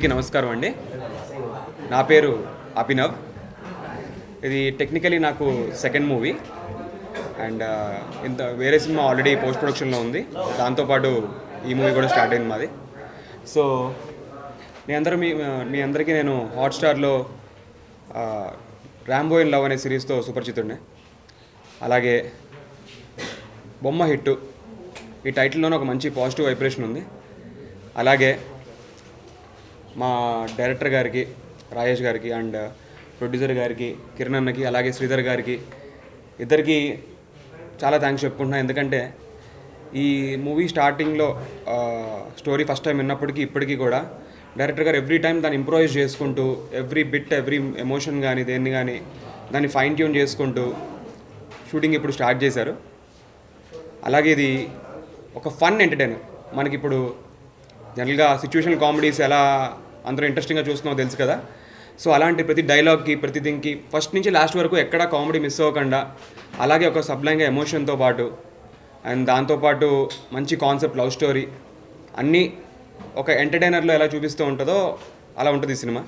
అందరికీ నమస్కారం అండి. నా పేరు అభినవ్. ఇది టెక్నికలీ నాకు సెకండ్ మూవీ అండ్ ఇంత వేరే సినిమా ఆల్రెడీ పోస్ట్ ప్రొడక్షన్లో ఉంది. దాంతోపాటు ఈ మూవీ కూడా స్టార్ట్ అయింది మాది. సో మీ అందరికీ నేను హాట్స్టార్లో ర్యాంబో ఇన్ లవ్ అనే సిరీస్తో సుపరిచితుడిని. అలాగే బొమ్మ హిట్టు ఈ టైటిల్లోనే ఒక మంచి పాజిటివ్ వైబ్రేషన్ ఉంది. అలాగే మా డైరెక్టర్ గారికి రాజేష్ గారికి అండ్ ప్రొడ్యూసర్ గారికి కిరణ్ అన్నకి అలాగే శ్రీధర్ గారికి ఇద్దరికి చాలా థ్యాంక్స్ చెప్పుకుంటున్నాను. ఎందుకంటే ఈ మూవీ స్టార్టింగ్లో స్టోరీ ఫస్ట్ టైం విన్నప్పటికీ ఇప్పటికీ కూడా డైరెక్టర్ గారు ఎవ్రీ టైం దాన్ని ఇంప్రూవైజ్ చేసుకుంటూ ఎవ్రీ బిట్ ఎవ్రీ ఎమోషన్ కానీ దేన్ని కానీ దాన్ని ఫైన్ ట్యూన్ చేసుకుంటూ షూటింగ్ ఇప్పుడు స్టార్ట్ చేశారు. అలాగే ఇది ఒక ఫన్ ఎంటర్టైనర్. మనకి ఇప్పుడు జనరల్గా సిచ్యువేషనల్ కామెడీస్ ఎలా అందరూ ఇంట్రెస్టింగ్గా చూస్తున్నామో తెలుసు కదా. సో అలాంటి ప్రతి డైలాగ్కి ప్రతి దీనికి ఫస్ట్ నుంచి లాస్ట్ వరకు ఎక్కడా కామెడీ మిస్ అవ్వకుండా అలాగే ఒక సబ్లైన్గా ఎమోషన్తో పాటు అండ్ దాంతోపాటు మంచి కాన్సెప్ట్ లవ్ స్టోరీ అన్నీ ఒక ఎంటర్టైనర్లో ఎలా చూపిస్తూ ఉంటుందో అలా ఉంటుంది ఈ సినిమా.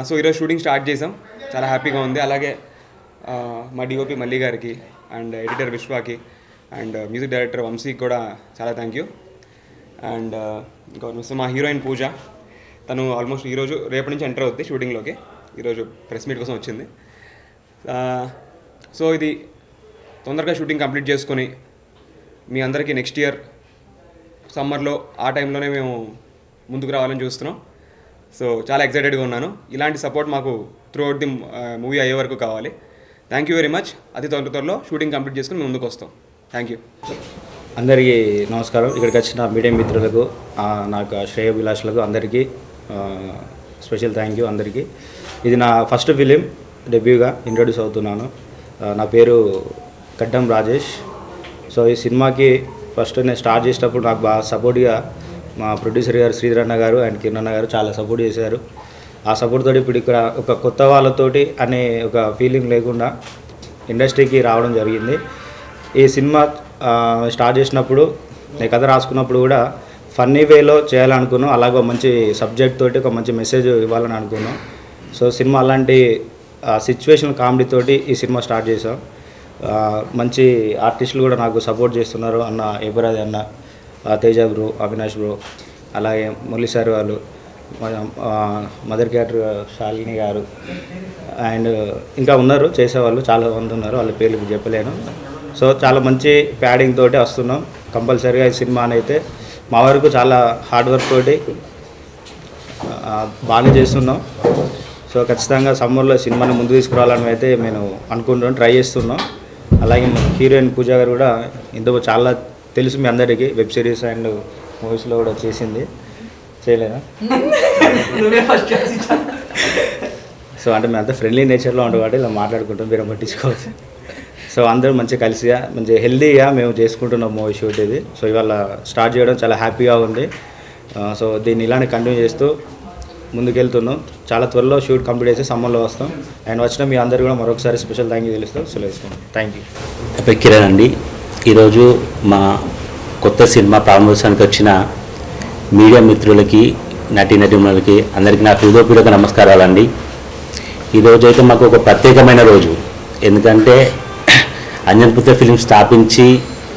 సో ఈరోజు షూటింగ్ స్టార్ట్ చేసాం, చాలా హ్యాపీగా ఉంది. అలాగే మా డిఓపి మల్లి గారికి అండ్ ఎడిటర్ విశ్వాకి అండ్ మ్యూజిక్ డైరెక్టర్ వంశీకి కూడా చాలా థ్యాంక్ యూ. అండ్ ఇంకా మా హీరోయిన్ పూజ, తను ఆల్మోస్ట్ ఈరోజు రేపటి నుంచి ఎంటర్ అవుద్ది షూటింగ్లోకి. ఈరోజు ప్రెస్ మీట్ కోసం వచ్చింది. సో ఇది తొందరగా షూటింగ్ కంప్లీట్ చేసుకొని మీ అందరికీ నెక్స్ట్ ఇయర్ సమ్మర్లో ఆ టైంలోనే మేము ముందుకు రావాలని చూస్తున్నాం. సో చాలా ఎక్సైటెడ్గా ఉన్నాను. ఇలాంటి సపోర్ట్ మాకు త్రూ అవుట్ ది మూవీ అయ్యే వరకు కావాలి. Thank you very much. అతి త్వరలో షూటింగ్ కంప్లీట్ చేసుకుని మేము ముందుకు వస్తాం. Thank you. అందరికీ నమస్కారం. ఇక్కడికి వచ్చిన మీడియా మిత్రులకు, నాకు శ్రేయోభిలాషులకు అందరికీ స్పెషల్ థ్యాంక్ యూ అందరికీ. ఇది నా ఫస్ట్ ఫిలిం, డెబ్యూగా ఇంట్రొడ్యూస్ అవుతున్నాను. నా పేరు గడ్డం రాజేష్. సో ఈ సినిమాకి ఫస్ట్ నేను స్టార్ట్ చేసేటప్పుడు నాకు బాగా సపోర్ట్గా మా ప్రొడ్యూసర్ గారు శ్రీధర్ అన్న గారు అండ్ కిరణ్ అన్న గారు చాలా సపోర్ట్ చేశారు. ఆ సపోర్ట్ తోటి ఇప్పుడు ఇక్కడ ఒక కొత్త వాళ్ళతోటి అనే ఒక ఫీలింగ్ లేకుండా ఇండస్ట్రీకి రావడం జరిగింది. ఈ సినిమా స్టార్ట్ చేసినప్పుడు నేను కథ రాసుకున్నప్పుడు కూడా ఫన్నీ వేలో చేయాలనుకున్నాం. అలాగే మంచి సబ్జెక్ట్ తోటి ఒక మంచి మెసేజ్ ఇవ్వాలని అనుకున్నాం. సో సినిమా అలాంటి సిచ్యువేషన్ కామెడీ తోటి ఈ సినిమా స్టార్ట్ చేసాం. మంచి ఆర్టిస్టులు కూడా నాకు సపోర్ట్ చేస్తున్నారు. అన్న ఏబరాది అన్న, తేజ బ్రో, అవినాష్ బ్రో, అలాగే మురళి సార్ వాళ్ళు, మదర్ క్యాటర్ శాలిని గారు అండ్ ఇంకా ఉన్నారు చేసేవాళ్ళు చాలా మంది ఉన్నారు. వాళ్ళ పేర్లు చెప్పలేను. సో చాలా మంచి ప్యాడింగ్ తోటి వస్తున్నాం. కంపల్సరీగా ఈ సినిమా అయితే మా వరకు చాలా హార్డ్ వర్క్ తోటి బాగానే చేస్తున్నాం. సో ఖచ్చితంగా సమ్మర్లో సినిమాని ముందు తీసుకురావాలని అయితే నేను అనుకుంటున్నాం, ట్రై చేస్తున్నాం. అలాగే హీరోయిన్ పూజ గారు కూడా ఇంతకు చాలా తెలుసు మీ అందరికీ, వెబ్ సిరీస్ అండ్ మూవీస్లో కూడా చేసింది. చేయలేదా? సో అంటే మేము అంతా ఫ్రెండ్లీ నేచర్లో ఉంటాం కాబట్టి ఇలా మాట్లాడుకుంటాం, మీరు పట్టించుకోవచ్చు. సో అందరూ మంచిగా కలిసిగా మంచి హెల్తీగా మేము చేసుకుంటున్నాం మూవీ షూట్ ఇది. సో ఇవాళ స్టార్ట్ చేయడం చాలా హ్యాపీగా ఉంది. సో దీన్ని ఇలానే కంటిన్యూ చేస్తూ ముందుకెళ్తున్నాం. చాలా త్వరలో షూట్ కంప్లీట్ చేసి సమ్మర్లో వస్తాం. అండ్ వచ్చిన మీ అందరూ కూడా మరొకసారి స్పెషల్ థ్యాంక్ యూ తెలుస్తాం. సెలవుస్తాం. Thank you. నా కిరణ్ అండి. ఈరోజు మా కొత్త సినిమా ప్రారంభోత్సవానికి వచ్చిన మీడియా మిత్రులకి, నటీనటులకి అందరికీ నా హృదయపూర్వక నమస్కారాలండి. ఈరోజు అయితే మాకు ఒక ప్రత్యేకమైన రోజు. ఎందుకంటే అంజన్పుత్ర ఫిలిం స్థాపించి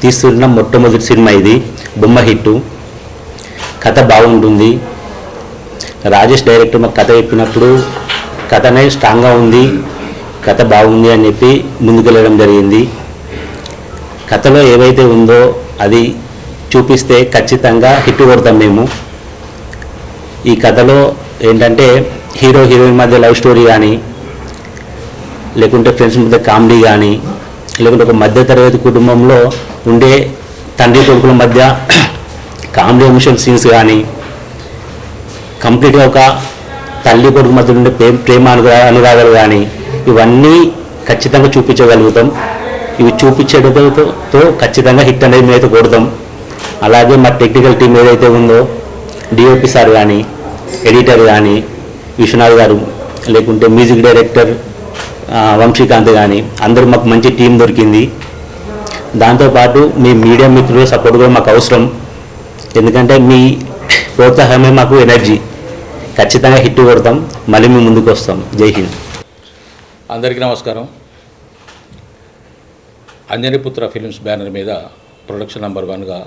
తీస్తున్న మొట్టమొదటి సినిమా ఇది. బొమ్మ హిట్టు, కథ బాగుంటుంది. రాజేష్ డైరెక్టర్ మాకు కథ చెప్పినప్పుడు కథనే స్ట్రాంగ్గా ఉంది, కథ బాగుంది అని చెప్పి ముందుకెళ్ళడం జరిగింది. కథలో ఏవైతే ఉందో అది చూపిస్తే ఖచ్చితంగా హిట్ కొడతాం మేము. ఈ కథలో ఏంటంటే హీరో హీరోయిన్ మధ్య లవ్ స్టోరీ కానీ, లేకుంటే ఫ్రెండ్స్ మధ్య కామెడీ కానీ, లేకుంటే ఒక మధ్యతరగతి కుటుంబంలో ఉండే తండ్రి కొడుకుల మధ్య కామెడీ ఎమోషనల్ సీన్స్ కానీ, కంప్లీట్గా ఒక తల్లి కొడుకు మధ్య ఉండే ప్రేమ అనురాగాలు కానీ ఇవన్నీ ఖచ్చితంగా చూపించగలుగుతాం. ఇవి చూపించడంతో ఖచ్చితంగా హిట్ అనేది మేమైతే కొడతాం. అలాగే మా టెక్నికల్ టీం ఏదైతే ఉందో, డిఓపి సార్ కానీ, ఎడిటర్ కానీ విశ్వనాథ్ గారు, లేకుంటే మ్యూజిక్ డైరెక్టర్ వంశీకాంత్ కానీ అందరూ మాకు మంచి టీం దొరికింది. దాంతోపాటు మీ మీడియా మిత్రుల సపోర్ట్ కూడా మాకు అవసరం. ఎందుకంటే ప్రోత్సాహమే మాకు ఎనర్జీ. ఖచ్చితంగా హిట్ కొడతాం, మళ్ళీ మేము ముందుకు వస్తాం. జై హింద్. అందరికీ నమస్కారం. అంజనీపుత్ర ఫిల్మ్స్ బ్యానర్ మీద ప్రొడక్షన్ నెంబర్ 1గా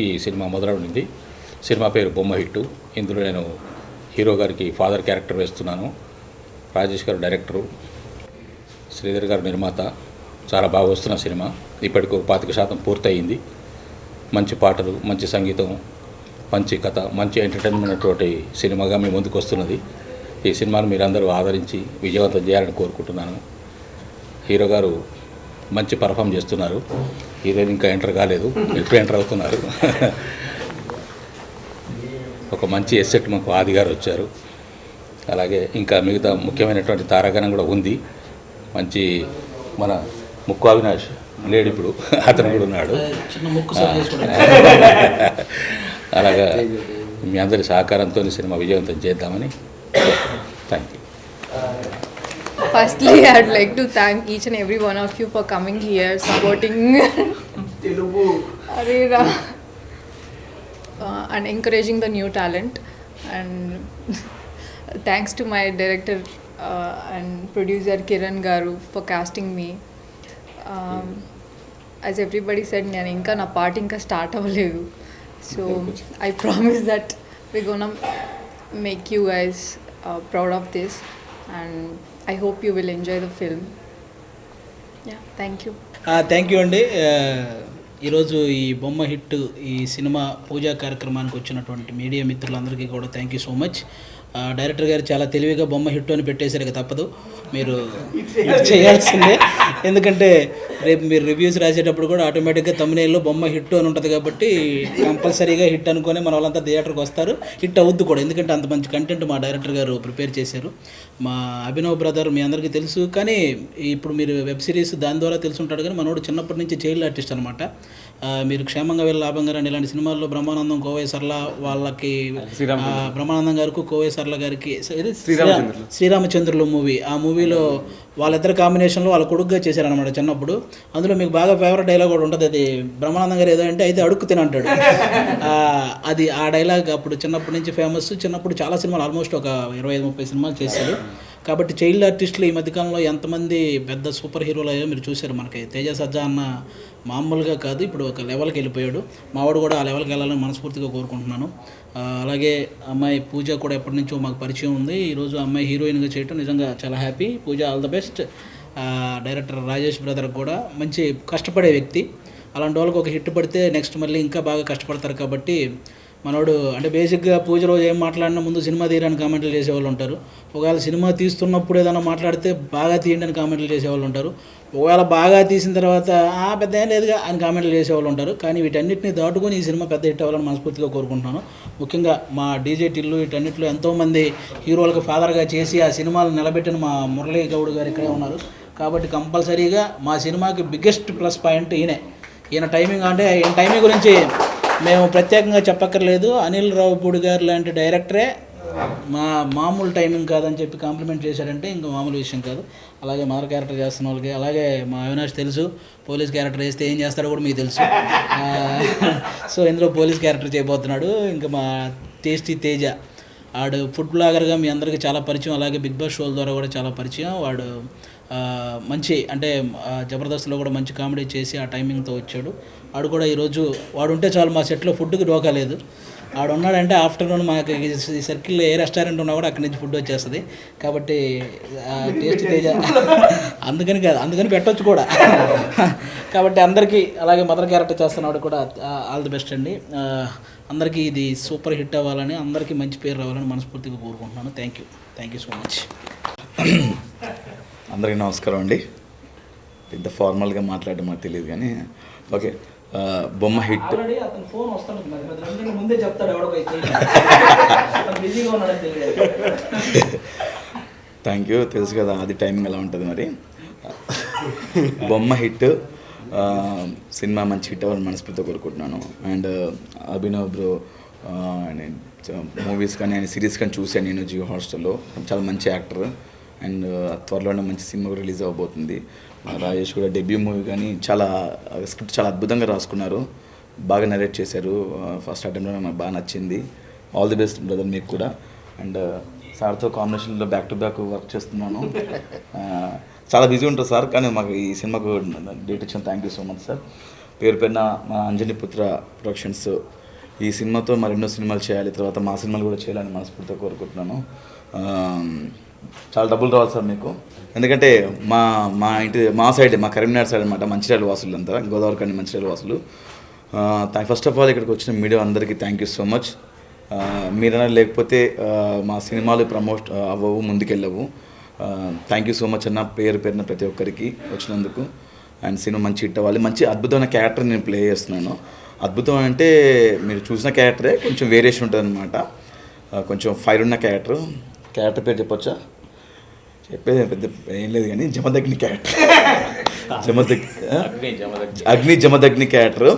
ఈ సినిమా మొదలైంది. సినిమా పేరు బొమ్మ హిట్టు. ఇందులో నేను హీరో గారికి ఫాదర్ క్యారెక్టర్ వేస్తున్నాను. రాజేష్ గారు డైరెక్టరు, శ్రీధర్ గారు నిర్మాత. చాలా బాగా వస్తున్న సినిమా. ఇప్పటికి 25% పూర్తయింది. మంచి పాటలు, మంచి సంగీతం, మంచి కథ, మంచి ఎంటర్టైన్మెంట్ తోటి సినిమాగా మీ ముందుకు వస్తున్నది. ఈ సినిమాను మీరందరూ ఆదరించి విజయవంతం చేయాలని కోరుకుంటున్నాను. హీరో గారు మంచి పర్ఫామ్ చేస్తున్నారు. హీరోయిన్ ఇంకా ఎంటర్ కాలేదు, ఎప్పుడు ఎంటర్ అవుతున్నారు. ఒక మంచి ఎసెట్ మాకు ఆది గారు వచ్చారు. అలాగే ఇంకా మిగతా ముఖ్యమైనటువంటి తారాగణం కూడా ఉంది. మంచి మన ముక్కు అవినాష్ లేడు ఇప్పుడు, అతను కూడా ఉన్నాడు. అలాగా మీ అందరి సహకారంతో సినిమా విజయవంతం చేద్దామని. Thank you. Firstly, I'd like to thank each and every one of you for coming here, supporting Arera, and encouraging the new talent. And thanks to my director and producer Kiran Garu for casting me. As everybody said, నేను ఇంకా నా part ఇంకా start అవ్వలేదు. So I promise that we're gonna make you guys proud of this, and I hope you will enjoy the film. Yeah, thank you. Thank you అండి. ఈరోజు ఈ బొమ్మ hit ఈ సినిమా పూజా కార్యక్రమానికి వచ్చినటువంటి మీడియా మిత్రులందరికీ కూడా thank you so much. Director గారు చాలా తెలివిగా బొమ్మ హిట్ అని పెట్టేశారు, ఇక తప్పదు, మీరు చేయాల్సిందే. ఎందుకంటే రేపు మీరు రివ్యూస్ రాసేటప్పుడు కూడా ఆటోమేటిక్గా తమ్మునేల్లో బొమ్మ హిట్ అని ఉంటుంది కాబట్టి కంపల్సరీగా హిట్ అనుకొని మన వాళ్ళంతా థియేటర్కి వస్తారు. హిట్ అవుద్ది కూడా, ఎందుకంటే అంత మంచి కంటెంట్ మా డైరెక్టర్ గారు ప్రిపేర్ చేశారు. మా అభినవ్ బ్రదర్ మీ అందరికీ తెలుసు, కానీ ఇప్పుడు మీరు వెబ్ సిరీస్ దాని ద్వారా తెలుసుంటాడు. కానీ మనోడు చిన్నప్పటి నుంచి చైల్డ్ ఆర్టిస్ట్ అనమాట. మీరు క్షేమంగా వెళ్ళి లాభంగా రండి ఇలాంటి సినిమాల్లో బ్రహ్మానందం, కోవై సర్ల వాళ్ళకి, బ్రహ్మానందం గారికి, కోవై సర్ల గారికి శ్రీరామచంద్రులు మూవీ, ఆ మూవీలో వాళ్ళిద్దరు కాంబినేషన్లో వాళ్ళ కొడుకుగా చేశారనమాట చిన్నప్పుడు. అందులో మీకు బాగా ఫేవరెట్ డైలాగ్ కూడా ఉంటుంది. అది బ్రహ్మానందం గారు ఏదో అంటే అయితే అడుక్కు తినంటాడు. అది ఆ డైలాగ్ అప్పుడు చిన్నప్పటి నుంచి ఫేమస్. చిన్నప్పుడు చాలా సినిమాలు ఆల్మోస్ట్ ఒక 25-30 సినిమాలు చేశారు. కాబట్టి చైల్డ్ ఆర్టిస్టులు ఈ మధ్యకాలంలో ఎంతమంది పెద్ద సూపర్ హీరోలు అయ్యో మీరు చూశారు. మనకి తేజ సజ్జా అన్న మామూలుగా కాదు, ఇప్పుడు ఒక లెవెల్కి వెళ్ళిపోయాడు. మావాడు కూడా ఆ లెవెల్కి వెళ్ళాలని మనస్ఫూర్తిగా కోరుకుంటున్నాను. అలాగే అమ్మాయి పూజ కూడా ఎప్పటి నుంచో మాకు పరిచయం ఉంది. ఈరోజు అమ్మాయి హీరోయిన్గా చేయటం నిజంగా చాలా happy. Pooja all the best. Director Rajesh brother కూడా మంచి కష్టపడే వ్యక్తి. అలాంటి వాళ్ళకి ఒక హిట్ పడితే నెక్స్ట్ మళ్ళీ ఇంకా బాగా కష్టపడతారు. కాబట్టి మనోడు అంటే బేసిక్గా పూజ రోజు ఏం మాట్లాడినా ముందు సినిమా తీయడానికి కామెంట్లు చేసేవాళ్ళు ఉంటారు. ఒకవేళ సినిమా తీస్తున్నప్పుడు ఏదైనా మాట్లాడితే బాగా తీయండి అని కామెంట్లు చేసేవాళ్ళు ఉంటారు. ఒకవేళ బాగా తీసిన తర్వాత పెద్ద ఏం లేదుగా అని కామెంట్లు చేసేవాళ్ళు ఉంటారు. కానీ వీటన్నిటిని దాటుకొని ఈ సినిమా పెద్ద హిట్ అవ్వాలని మనస్ఫూర్తిగా కోరుకుంటున్నాను. ముఖ్యంగా మా డీజే టిల్లు వీటన్నిటిలో ఎంతోమంది హీరోలకు ఫాదర్గా చేసి ఆ సినిమాలు నిలబెట్టిన మా మురళీ గౌడ్ గారు ఇక్కడే ఉన్నారు. కాబట్టి కంపల్సరీగా మా సినిమాకి బిగ్గెస్ట్ ప్లస్ పాయింట్ ఈయన టైమింగ్. అంటే ఈయన టైమింగ్ గురించి మేము ప్రత్యేకంగా చెప్పక్కర్లేదు. అనిల్ రావుపూడి గారు లాంటి డైరెక్టరే మామూలు టైమింగ్ కాదని చెప్పి కాంప్లిమెంట్ చేశాడంటే ఇంకా మామూలు విషయం కాదు. అలాగే మదర్ క్యారెక్టర్ చేస్తున్న వాళ్ళకి, అలాగే మా అవినాష్ తెలుసు, పోలీస్ క్యారెక్టర్ వేస్తే ఏం చేస్తాడో కూడా మీకు తెలుసు. సో ఇందులో పోలీస్ క్యారెక్టర్ చేయబోతున్నాడు. ఇంకా మా టేస్టీ తేజ, వాడు ఫుడ్ బ్లాగర్గా మీ అందరికీ చాలా పరిచయం. అలాగే బిగ్ బాస్ షోల ద్వారా కూడా చాలా పరిచయం. వాడు మంచి అంటే జబర్దస్త్లో కూడా మంచి కామెడీ చేసి ఆ టైమింగ్తో వచ్చాడు. వాడు కూడా ఈరోజు వాడు ఉంటే చాలు మా సెట్లో ఫుడ్కి డోకా లేదు. వాడు ఉన్నాడంటే ఆఫ్టర్నూన్ మాకు ఈ సర్కిల్లో ఏ రెస్టారెంట్ ఉన్నా కూడా అక్కడి నుంచి ఫుడ్ వచ్చేస్తుంది. కాబట్టి టేస్ట్ తేజ అందుకని పెట్టవచ్చు కూడా. కాబట్టి అందరికీ, అలాగే మదర్ క్యారెక్టర్ చేస్తున్నవాడు కూడా ఆల్ ది బెస్ట్ అండి. అందరికీ ఇది సూపర్ హిట్ అవ్వాలని, అందరికీ మంచి పేరు రావాలని మనస్ఫూర్తిగా కోరుకుంటున్నాను. Thank you so much. అందరికీ నమస్కారం అండి. ఇంత ఫార్మల్గా మాట్లాడడం మాకు తెలియదు కానీ ఓకే. బొమ్మ హిట్ థ్యాంక్ యూ. తెలుసు కదా అది టైమింగ్ ఎలా ఉంటుంది. మరి బొమ్మ హిట్ సినిమా మంచి హిట్ అవ్వాలని మనస్ఫూర్తిగా కోరుకుంటున్నాను. అండ్ అభినవ్ బ్రో మూవీస్ కానీ ఆయన సిరీస్ కానీ చూశాను నేను జియో హాట్స్టార్లో. చాలా మంచి యాక్టర్. అండ్ త్వరలోనే మంచి సినిమా కూడా రిలీజ్ అవ్వబోతుంది. రాజేష్ కూడా డెబ్యూ మూవీ కానీ చాలా స్క్రిప్ట్ చాలా అద్భుతంగా రాసుకున్నారు, బాగా నరేట్ చేశారు. ఫస్ట్ అటెంప్ట్లో నాకు బాగా నచ్చింది. ఆల్ ది బెస్ట్ బ్రదర్ మీకు కూడా. అండ్ సార్తో కాంబినేషన్లో బ్యాక్ టు బ్యాక్ వర్క్ చేస్తున్నాను. చాలా బిజీ ఉంటుంది సార్, కానీ మాకు ఈ సినిమాకు డేట్ ఇచ్చిన thank you so much sir. పేరు పేరున మా అంజనీపుత్ర ప్రొడక్షన్స్ ఈ సినిమాతో మరెన్నో సినిమాలు చేయాలి, తర్వాత మా సినిమాలు కూడా చేయాలని మనస్ఫూర్తిగా కోరుకుంటున్నాను. చాలా డబ్బులు రావాలి సార్ మీకు, ఎందుకంటే మా ఇంటి మా సైడ్, మా కరీంనగర్ సైడ్ అనమాట, మంచిర్యాల వాసులు అంతా, గోదావరి కండి మంచిర్యాల వాసులు. ఫస్ట్ ఆఫ్ ఆల్ ఇక్కడికి వచ్చిన మీడియా అందరికీ థ్యాంక్ యూ సో మచ్. మీరైనా లేకపోతే మా సినిమాలు ప్రమోట్ అవ్వవు, ముందుకెళ్ళవు. థ్యాంక్ యూ సో మచ్ అన్న, పేరున ప్రతి ఒక్కరికి వచ్చినందుకు. అండ్ సినిమా మంచి హిట్ అవ్వాలి. మంచి అద్భుతమైన క్యారెక్టర్ నేను ప్లే చేస్తున్నాను. అద్భుతం అంటే మీరు చూసిన క్యారెక్టరే, కొంచెం వేరియేషన్ ఉంటుంది అనమాట. కొంచెం ఫైర్ ఉన్న క్యారెక్టర్ పేరు చెప్పొచ్చా? చెప్పేది పెద్ద ఏం లేదు, కానీ జమదగ్ని క్యారెక్టర్, అగ్ని జమదగ్ని క్యారెక్టర్.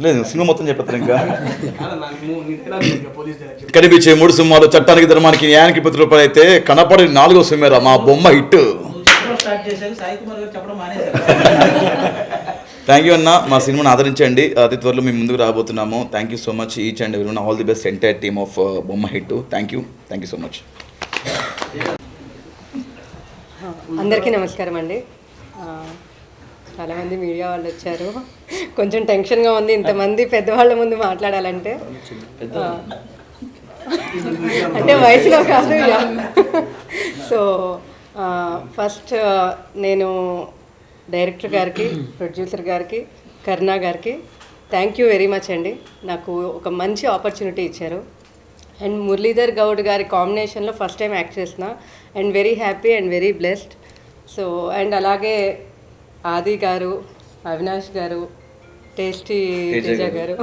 లేదు, సినిమా మొత్తం చెప్పేస్తారు. ఇంకా కనిపించే 3 సినిమాలు, చట్టానికి ధర్మానికి న్యాయానికి ₹10 అయితే కనపడి 4వ సినిమా మా బొమ్మ హిట్. థ్యాంక్ యూ అన్న, మా సినిమాని ఆదరించండి. అతి త్వరలో మేము ముందుకు రాబోతున్నాము. Thank you so much each and everyone, all the best entire team of Bomma hit. Thank you so much. అందరికీ నమస్కారం అండి. చాలామంది మీడియా వాళ్ళు వచ్చారు, కొంచెం టెన్షన్గా ఉంది ఇంతమంది పెద్దవాళ్ళ ముందు మాట్లాడాలంటే. అంటే వయసులో కాదు. సో ఫస్ట్ నేను డైరెక్టర్ గారికి, ప్రొడ్యూసర్ గారికి, కరుణా గారికి థ్యాంక్ యూ వెరీ మచ్ అండి. నాకు ఒక మంచి ఆపర్చునిటీ ఇచ్చారు. అండ్ మురళీధర్ గౌడ్ గారి కాంబినేషన్లో ఫస్ట్ టైం యాక్ట్ చేసిన, and very happy and very blessed. So and అలాగే ఆది గారు, అవినాష్ గారు, టేస్టీ తేజ గారు.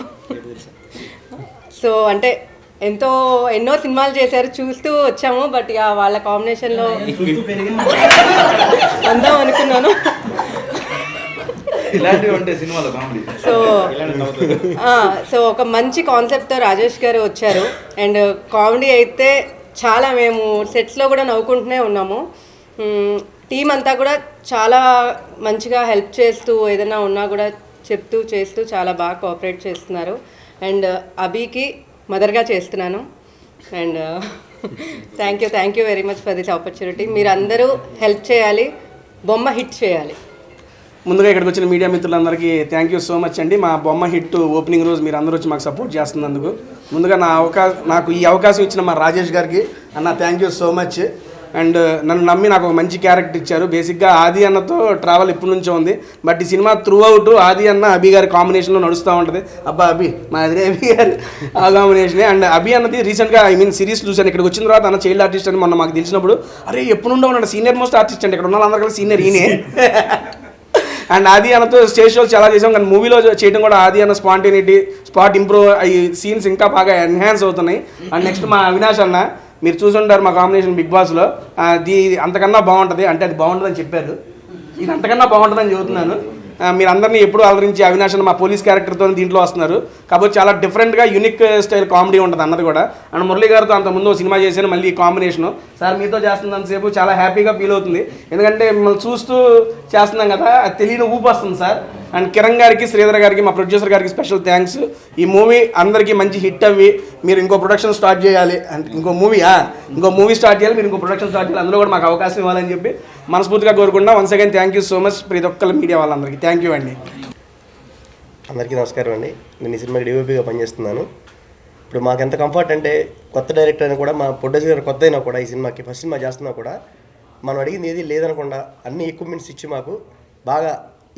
సో అంటే ఎన్నో సినిమాలు చేశారు, చూస్తూ వచ్చాము. బట్ వాళ్ళ కాంబినేషన్లో అందాం అనుకున్నాను. సో ఒక మంచి కాన్సెప్ట్తో రాజేష్ గారు వచ్చారు. అండ్ కామెడీ అయితే చాలా, మేము సెట్స్లో కూడా నవ్వుకుంటూనే ఉన్నాము. టీం అంతా కూడా చాలా మంచిగా హెల్ప్ చేస్తూ, ఏదైనా ఉన్నా కూడా చెప్తూ చేస్తూ చాలా బాగా కోఆపరేట్ చేస్తున్నారు. అండ్ అభికి మదర్గా చేస్తున్నాను. And thank you very much for this opportunity. మీరు అందరూ హెల్ప్ చేయాలి, బొమ్మ హిట్ చేయాలి. ముందుగా ఇక్కడికి వచ్చిన మీడియా మిత్రులందరికీ థ్యాంక్ యూ సో మచ్ అండి. మా బొమ్మ హిట్ ఓపెనింగ్ రోజు మీరు అందరూ వచ్చి మాకు సపోర్ట్ చేస్తున్నందుకు ముందుగా నాకు ఈ అవకాశం ఇచ్చిన మా రాజేష్ గారికి అన్న thank you so much. And నన్ను నమ్మి నాకు ఒక మంచి క్యారెక్టర్ ఇచ్చారు. బేసిక్గా ఆది అన్నతో ట్రావెల్ ఇప్పటి నుంచో ఉంది, బట్ ఈ సినిమా త్రూ అవుట్ ఆది అన్న అభి గారి కాంబినేషన్లో నడుస్తూ ఉంటుంది. అబ్బా అభి మా అదే అభి గారి ఆ కాంబినేషనే. అండ్ అభి అన్నది రీసెంట్గా సిరీస్ చూశాను. ఇక్కడికి వచ్చిన తర్వాత అన్న చైల్డ్ ఆర్టిస్ట్ అని మొన్న మాకు తెలిసినప్పుడు, అరే ఎప్పుడు ఉండవు ఉన్నాడు సీనియర్ మోస్ట్ ఆర్టిస్ట్ అండి, ఇక్కడ ఉన్న అందరికీ సీనియర్ ఈయనే. అండ్ ఆది అన్నతో స్టేజ్ షోస్ చాలా చేసాం, కానీ మూవీలో చేయడం కూడా ఆది అన్న స్పాట్ ఇంప్రూవ్ ఈ సీన్స్ ఇంకా బాగా ఎన్హాన్స్ అవుతున్నాయి. అండ్ నెక్స్ట్ మా అవినాష్ అన్న, మీరు చూసుంటారు మా కాంబినేషన్ బిగ్ బాస్లో, అది అంతకన్నా బాగుంటుంది అంటే అది బాగుంటుందని చెప్పారు, ఇది అంతకన్నా బాగుంటుందని చెబుతున్నాను. మీరు అందరినీ ఎప్పుడు అలరించి అవినాష్ అన్న మా పోలీస్ క్యారెక్టర్తో దీంట్లో వస్తున్నారు కాబట్టి చాలా డిఫరెంట్గా యూనిక్ స్టైల్ కామెడీ ఉంటుంది అన్నది కూడా. అండ్ మురళీ గారితో అంతకుముందు సినిమా చేశాను, మళ్ళీ ఈ కాంబినేషను సార్ మీతో చేస్తున్నంతసేపు చాలా హ్యాపీగా ఫీల్ అవుతుంది, ఎందుకంటే మిమ్మల్ని చూస్తూ చేస్తున్నాం కదా, అది తెలియని ఊపు వస్తుంది సార్. అండ్ కిరణ్ గారికి, శ్రీధర్ గారికి, మా ప్రొడ్యూసర్ గారికి స్పెషల్ థ్యాంక్స్. ఈ మూవీ అందరికీ మంచి హిట్ అవ్వి మీరు ఇంకో ప్రొడక్షన్ స్టార్ట్ చేయాలి, అంటే ఇంకో మూవీ స్టార్ట్ చేయాలి, మీరు ఇంకో ప్రొడక్షన్ స్టార్ట్ చేయాలి, అందులో కూడా మాకు అవకాశం ఇవ్వాలని చెప్పి మనస్ఫూర్తిగా కోరుకుంటున్నా. Once again thank you so much ప్రతి ఒక్కరు మీడియా వాళ్ళందరికీ థ్యాంక్ యూ అండి. అందరికీ నమస్కారం అండి. నేను ఈ సినిమాకి డిఓపిగా పనిచేస్తున్నాను. ఇప్పుడు మాకు ఎంత కంఫర్ట్ అంటే కొత్త డైరెక్టర్ అయినా కూడా, మా ప్రొడ్యూసర్ గారు కొత్త అయినా కూడా, ఈ సినిమాకి ఫస్ట్ సినిమా చేస్తున్నా కూడా మనం అడిగింది ఏది లేదనకుండా అన్ని ఎక్విప్మెంట్స్ ఇచ్చి మాకు బాగా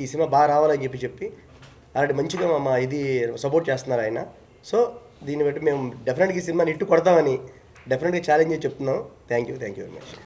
ఈ సినిమా బాగా రావాలని చెప్పి అలాంటి మంచిగా మా ఇది సపోర్ట్ చేస్తున్నారు ఆయన. సో దీన్ని బట్టి మేము డెఫినెట్గా ఈ సినిమాని ఇట్టు కొడతామని డెఫినెట్గా ఛాలెంజ్ చేసి చెప్తున్నాం. Thank you very much.